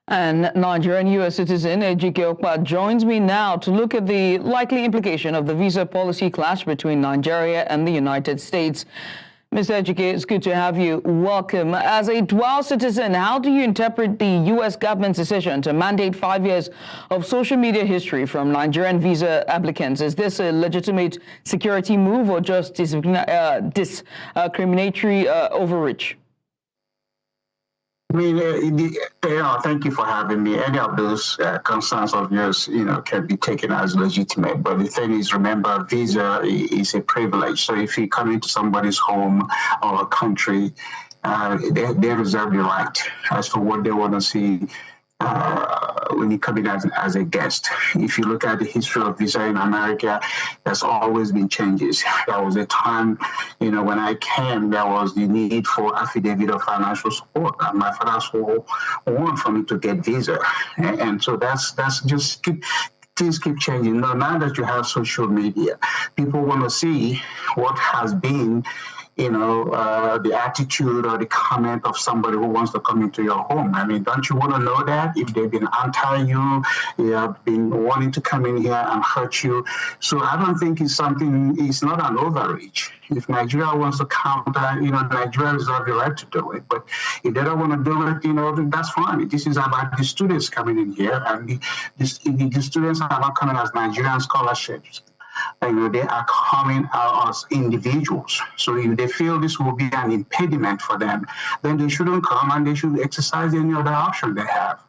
And Nigerian U.S. citizen Ejike Okpa joins me now to look at the likely implication of the visa policy clash between Nigeria and the United States. Mr. Ejike, it's good to have you. Welcome. As a dual citizen, how do you interpret the U.S. government's decision to mandate 5 years of social media history from Nigerian visa applicants? Is this a legitimate security move or just discriminatory overreach? I mean, thank you for having me. Any of those concerns of yours, can be taken as legitimate. But the thing is, remember, visa is a privilege. So if you come into somebody's home or a country, they reserve the right as to what they want to see when you come in as a guest. If you look at the history of visa in America, there's always been changes. There was a time, when I came, there was the need for affidavit of financial support, and my father wanted for me to get visa, and so that's just things keep changing. Now that you have social media, people want to see what has been the attitude or the comment of somebody who wants to come into your home. I mean, don't you want to know that? If they've been anti-you, they have been wanting to come in here and hurt you. So I don't think it's not an overreach. If Nigeria wants to counter, Nigeria reserve the right to do it. But if they don't want to do it, that's fine. This is about the students coming in here, and the students are not coming as Nigerian scholarships. They are coming out as individuals. So if they feel this will be an impediment for them, then they shouldn't come and they should exercise any other option they have.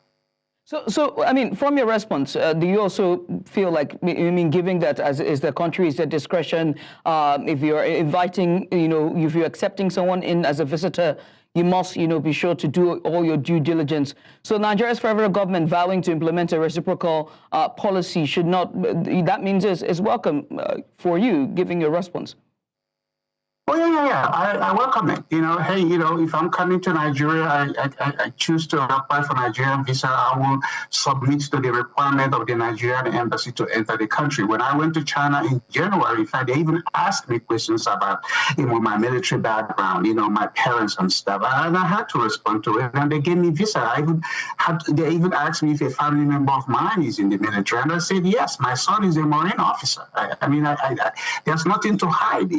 So I mean, from your response, do you also feel like, giving that as is the country's discretion, if you're inviting, if you're accepting someone in as a visitor, you must, be sure to do all your due diligence. So Nigeria's federal government vowing to implement a reciprocal policy should not, that means is welcome for you, giving your response. Oh, yeah. I welcome it. Hey, if I'm coming to Nigeria, I choose to apply for Nigerian visa, I will submit to the requirement of the Nigerian embassy to enter the country. When I went to China in January, in fact, they even asked me questions about, my military background, my parents and stuff. And I had to respond to it. And they gave me visa. They even asked me if a family member of mine is in the military. And I said, yes, my son is a Marine officer. There's nothing to hide.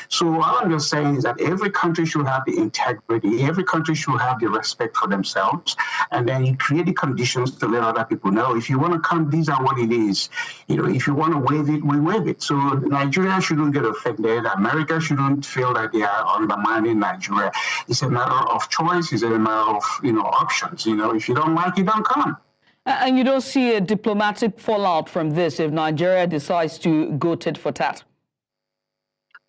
So all I'm just saying is that every country should have the integrity, every country should have the respect for themselves, and then you create the conditions to let other people know. If you want to come, these are what it is. If you want to waive it, we waive it. So Nigeria shouldn't get offended. America shouldn't feel that they are undermining Nigeria. It's a matter of choice. It's a matter of, options. If you don't like it, don't come. And you don't see a diplomatic fallout from this if Nigeria decides to go tit for tat?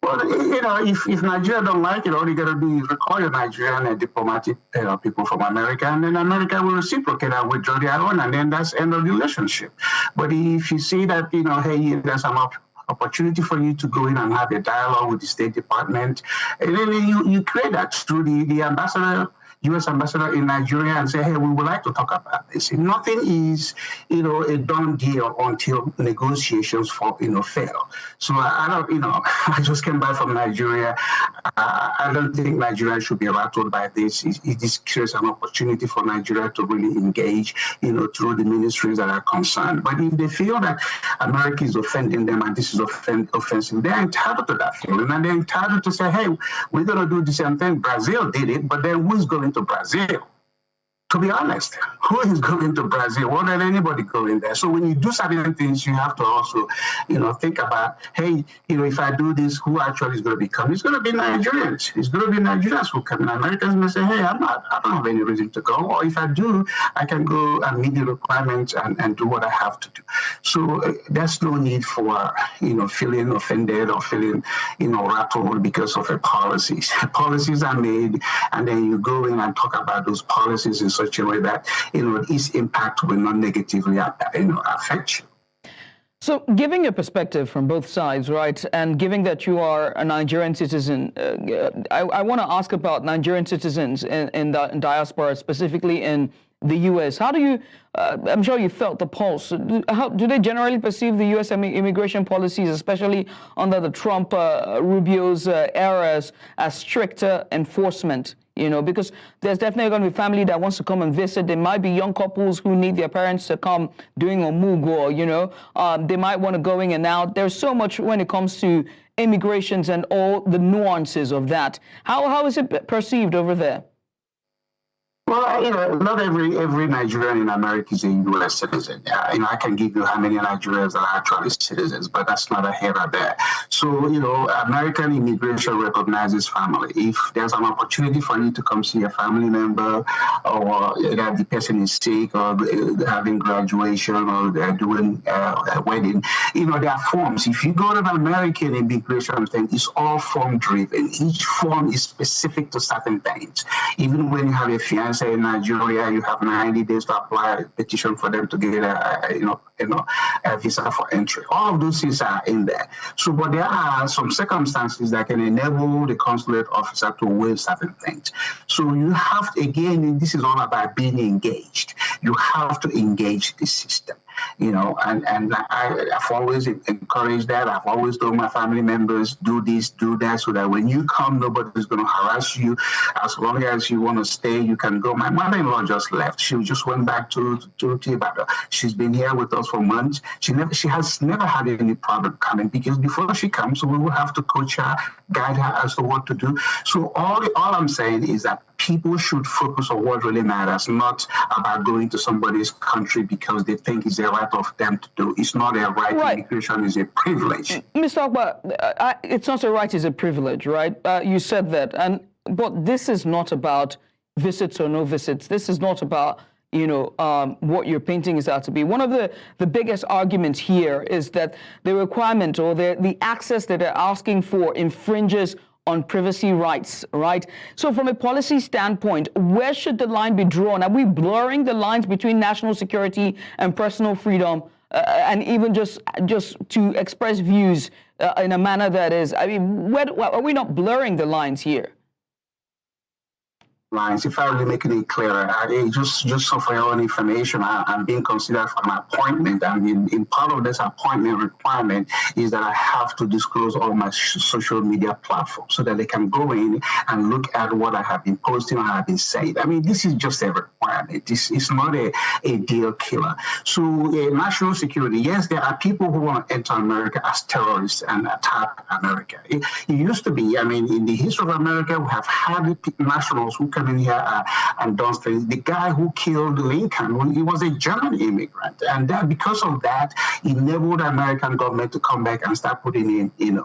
Well, if Nigeria don't like it, all you got to do is recall your Nigerian and diplomatic people from America, and then America will reciprocate and withdraw their own, and then that's end of the relationship. But if you see that, hey, there's some opportunity for you to go in and have a dialogue with the State Department, and then you create that through the ambassador, U.S. ambassador in Nigeria, and say, hey, we would like to talk about this. Nothing is, a done deal until negotiations fail. So I don't, I just came back from Nigeria. I don't think Nigeria should be rattled by this. It creates an opportunity for Nigeria to really engage, through the ministries that are concerned. But if they feel that America is offending them and this is offensive, they're entitled to that feeling, and they're entitled to say, hey, we're going to do the same thing. Brazil did it, but then who's going to Brazil? To be honest, who is going to Brazil? Won't let anybody go in there. So when you do certain things, you have to also, think about, hey, if I do this, who actually is going to be coming? It's going to be Nigerians. It's going to be Nigerians who come in. Americans may say, hey, I don't have any reason to go. Or if I do, I can go and meet the requirements and do what I have to do. So there's no need for, feeling offended or feeling, rattled because of a policies. Policies are made, and then you go in and talk about those policies in such a way that its impact will not negatively affect you. So giving a perspective from both sides, right, and given that you are a Nigerian citizen, I want to ask about Nigerian citizens in the diaspora, specifically in the U.S. How do you, I'm sure you felt the pulse, how do they generally perceive the U.S. immigration policies, especially under the Trump, Rubio's eras, as stricter enforcement? because there's definitely going to be family that wants to come and visit. There might be young couples who need their parents to come doing omugo, they might want to go in and out. There's so much when it comes to immigrations and all the nuances of that. How is it perceived over there? Well, not every Nigerian in America is a U.S. citizen. I can give you how many Nigerians are actually citizens, but that's not a here or there. So, American immigration recognizes family. If there's an opportunity for you to come see a family member, or that the person is sick, or having graduation, or they're doing a wedding, there are forms. If you go to the American immigration thing, it's all form driven. Each form is specific to certain things. Even when you have a fiance in Nigeria, you have 90 days to apply a petition for them to get a visa for entry. All of those things are in there. So, but there are some circumstances that can enable the consulate officer to waive certain things. So you have to, again, this is all about being engaged. You have to engage the system. And I've always encouraged that. I've always told my family members, do this, do that, so that when you come, nobody's going to harass you. As long as you want to stay, you can go. My mother-in-law just left. She just went back to Ibadan. She's been here with us for months. She has never had any problem coming, because before she comes, we will have to coach her, guide her as to what to do. So all I'm saying is that people should focus on what really matters, not about going to somebody's country because they think it's a right of them to do. It's not a right. Immigration is a privilege. Mr. Akbar, it's not a right, it's a privilege, right? You said that. But this is not about visits or no visits. This is not about what you're painting is out to be. One of the biggest arguments here is that the requirement or the access that they're asking for infringes on privacy rights, right? So from a policy standpoint, where should the line be drawn? Are we blurring the lines between national security and personal freedom, and even just to express views in a manner that is, are we not blurring the lines here? Lines. If I really making it clearer, just so for your own information, I'm being considered for an appointment, and in part of this appointment requirement is that I have to disclose all my social media platforms so that they can go in and look at what I have been posting or have been saying. This is just a requirement. This is not a deal killer. So national security, yes, there are people who want to enter America as terrorists and attack America. It used to be, in the history of America, we have had nationals who come in here and done things. The guy who killed Lincoln, he was a German immigrant, and that, because of that, enabled the American government to come back and start putting in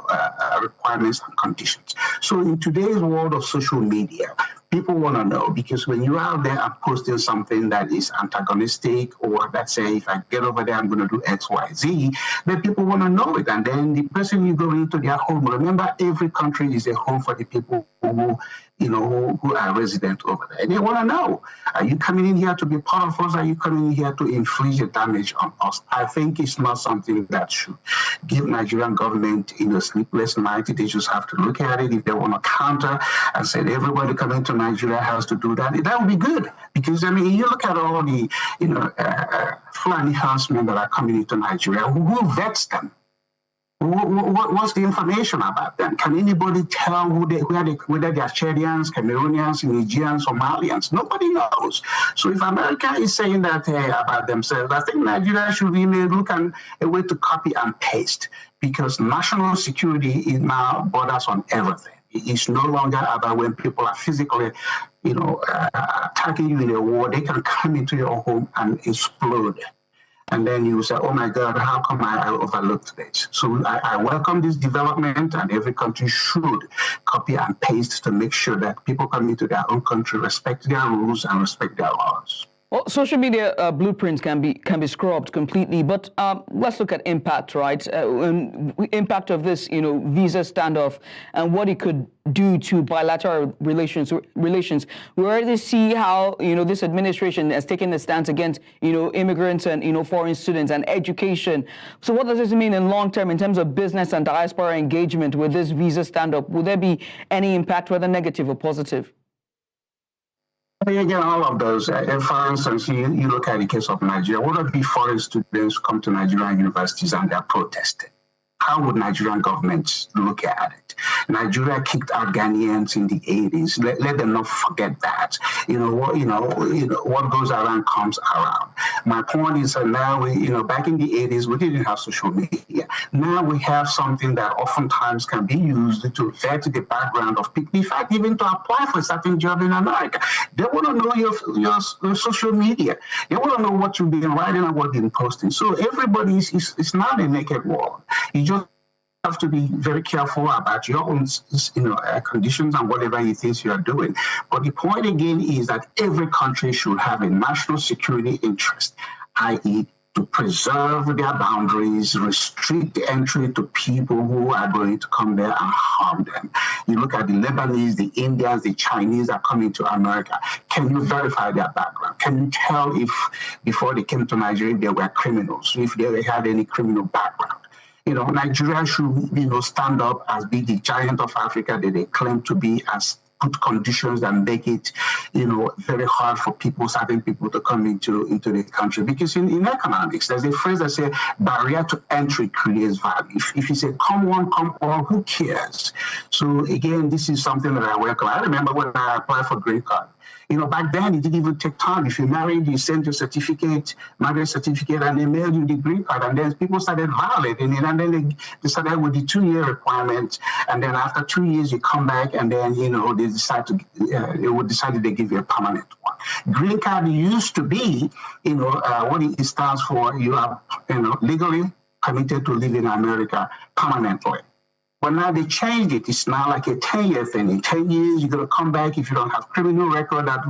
requirements and conditions. So in today's world of social media, people want to know, because when you're out there and posting something that is antagonistic, or that say, if I get over there, I'm going to do X, Y, Z, then people want to know it. And then the person you go into their home, remember, every country is a home for the people who are resident over there. And they want to know, are you coming in here to be part of us? Are you coming in here to inflict a damage on us? I think it's not something that should give Nigerian government sleepless night. They just have to look at it. If they want to counter and say everybody coming to Nigeria has to do that, that would be good. Because, you look at all the, Fulani herdsmen that are coming into Nigeria, who vets them? What's the information about them? Can anybody tell whether they're Chadians, Cameroonians, Nigerians, Somalians? Nobody knows. So if America is saying that about themselves, I think Nigeria should really look at a way to copy and paste, because national security is now borders on everything. It's no longer about when people are physically, attacking you in a war. They can come into your home and explode. And then you say, oh my God, how come I overlooked this? So I welcome this development, and every country should copy and paste to make sure that people come into their own country, respect their rules and respect their laws. Well, social media blueprints can be scrubbed completely, but let's look at impact, right? Impact of this, visa standoff and what it could do to bilateral relations. We already see how this administration has taken a stance against immigrants and foreign students and education. So what does this mean in long term in terms of business and diaspora engagement with this visa standoff? Will there be any impact, whether negative or positive? Again, all of those. For instance, you look at the case of Nigeria. What if foreign students come to Nigerian universities and they're protesting? how would Nigerian government look at it? Nigeria kicked out Ghanaians in the 80s. Let them not forget that. What goes around comes around. My point is that now back in the 80s, we didn't have social media. Now we have something that oftentimes can be used to vet the background of people. In fact, even to apply for a certain job in America. They want to know your social media. They want to know what you've been writing and what you've been posting. So everybody is not a naked world. You just have to be very careful about your own, conditions and whatever it is you are doing. But the point again is that every country should have a national security interest, i.e., to preserve their boundaries, restrict the entry to people who are going to come there and harm them. You look at the Lebanese, the Indians, the Chinese are coming to America. Can you verify their background? Can you tell if before they came to Nigeria they were criminals, if they had any criminal background? Nigeria should, stand up as be the giant of Africa that they claim to be, as put conditions that make it, very hard for certain people to come into the country. Because in economics, there's a phrase that says barrier to entry creates value. If you say come one, come all, who cares? So again, this is something that I welcome. I remember when I applied for green card. Back then, it didn't even take time. If you married, you sent your marriage certificate, and they mailed you the green card. And then people started violating it. And then they started with the 2-year requirement. And then after 2 years, you come back, and then, they decide they give you a permanent one. Green card used to be, what it stands for, you are, legally committed to live in America permanently. But now they changed it. It's now like a 10-year thing. In 10 years, you're going to come back. If you don't have criminal record that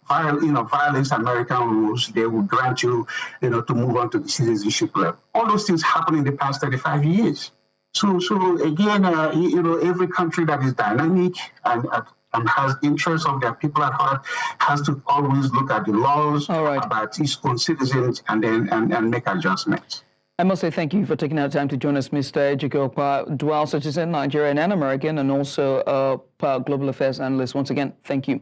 violates American rules, they will grant you, to move on to the citizenship level. All those things happened in the past 35 years. So again, every country that is dynamic and has interests of their people at heart has to always look at the laws about its own citizens and then make adjustments. I must say thank you for taking out time to join us, Mr. Ejike Okpa, dual citizen, Nigerian and American, and also global affairs analyst. Once again, thank you.